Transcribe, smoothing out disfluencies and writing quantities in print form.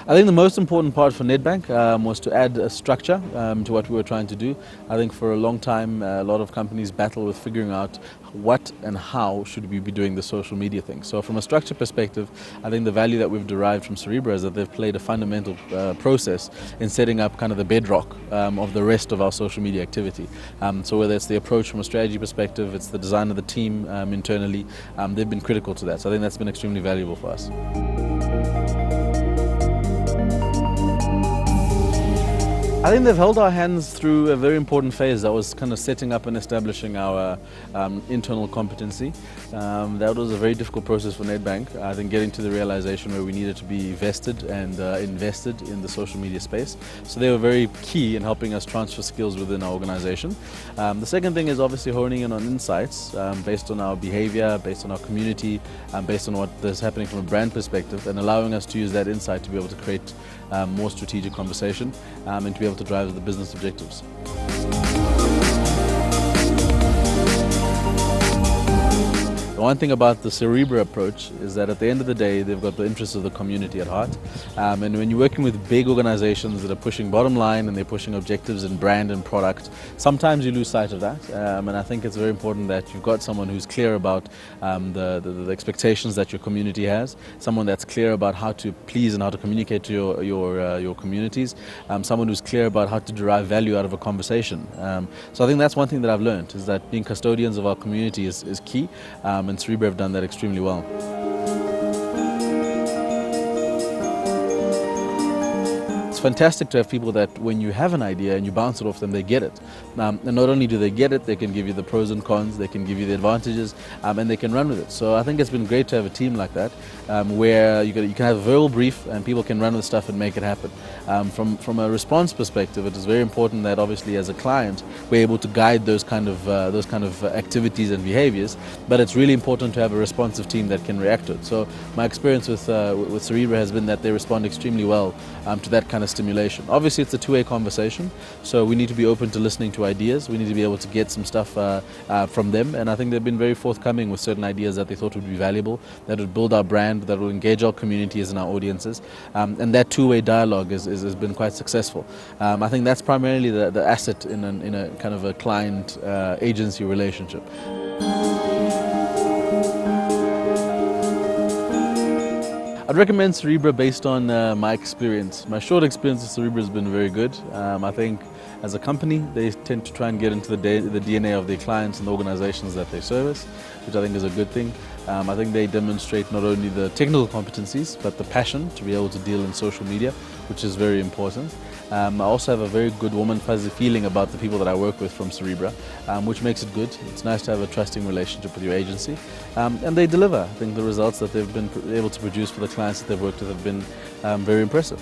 I think the most important part for Nedbank was to add a structure to what we were trying to do. I think for a long time a lot of companies battle with figuring out what and how should we be doing the social media thing. So from a structure perspective, I think the value that we've derived from Cerebra is that they've played a fundamental process in setting up kind of the bedrock of the rest of our social media activity. So whether it's the approach from a strategy perspective, it's the design of the team internally, they've been critical to that. So I think that's been extremely valuable for us. I think they've held our hands through a very important phase that was kind of setting up and establishing our internal competency. That was a very difficult process for Nedbank. I think getting to the realization where we needed to be vested and invested in the social media space. So they were very key in helping us transfer skills within our organization. The second thing is obviously honing in on insights based on our behavior, based on our community, based on what is happening from a brand perspective, and allowing us to use that insight to be able to create more strategic conversation and to be able to drive the business objectives. The one thing about the Cerebra approach is that at the end of the day, they've got the interests of the community at heart. And when you're working with big organizations that are pushing bottom line and they're pushing objectives in brand and product, sometimes you lose sight of that. And I think it's very important that you've got someone who's clear about the expectations that your community has, someone that's clear about how to please and how to communicate to your communities, someone who's clear about how to derive value out of a conversation. So I think that's one thing that I've learned, is that being custodians of our community is key. And Cerebra have done that extremely well. It's fantastic to have people that when you have an idea and you bounce it off them, they get it. And not only do they get it, they can give you the pros and cons, they can give you the advantages, and they can run with it. So I think it's been great to have a team like that, where you can have a verbal brief and people can run with stuff and make it happen. From a response perspective, it is very important that obviously as a client, we're able to guide those kind of activities and behaviors, but it's really important to have a responsive team that can react to it. So my experience with Cerebra has been that they respond extremely well to that kind of stimulation. Obviously it's a two-way conversation, so we need to be open to listening to ideas. We need to be able to get some stuff from them, and I think they've been very forthcoming with certain ideas that they thought would be valuable, that would build our brand, that will engage our communities and our audiences, and that two-way dialogue has been quite successful. I think that's primarily the asset in a kind of a client agency relationship. I'd recommend Cerebra based on my experience. My short experience with Cerebra has been very good. I think as a company, they tend to try and get into the DNA of their clients and the organizations that they service, which I think is a good thing. I think they demonstrate not only the technical competencies, but the passion to be able to deal in social media, which is very important. I also have a very good warm and fuzzy feeling about the people that I work with from Cerebra, which makes it good. It's nice to have a trusting relationship with your agency, and they deliver. I think the results that they've been able to produce for the clients that they've worked with have been very impressive.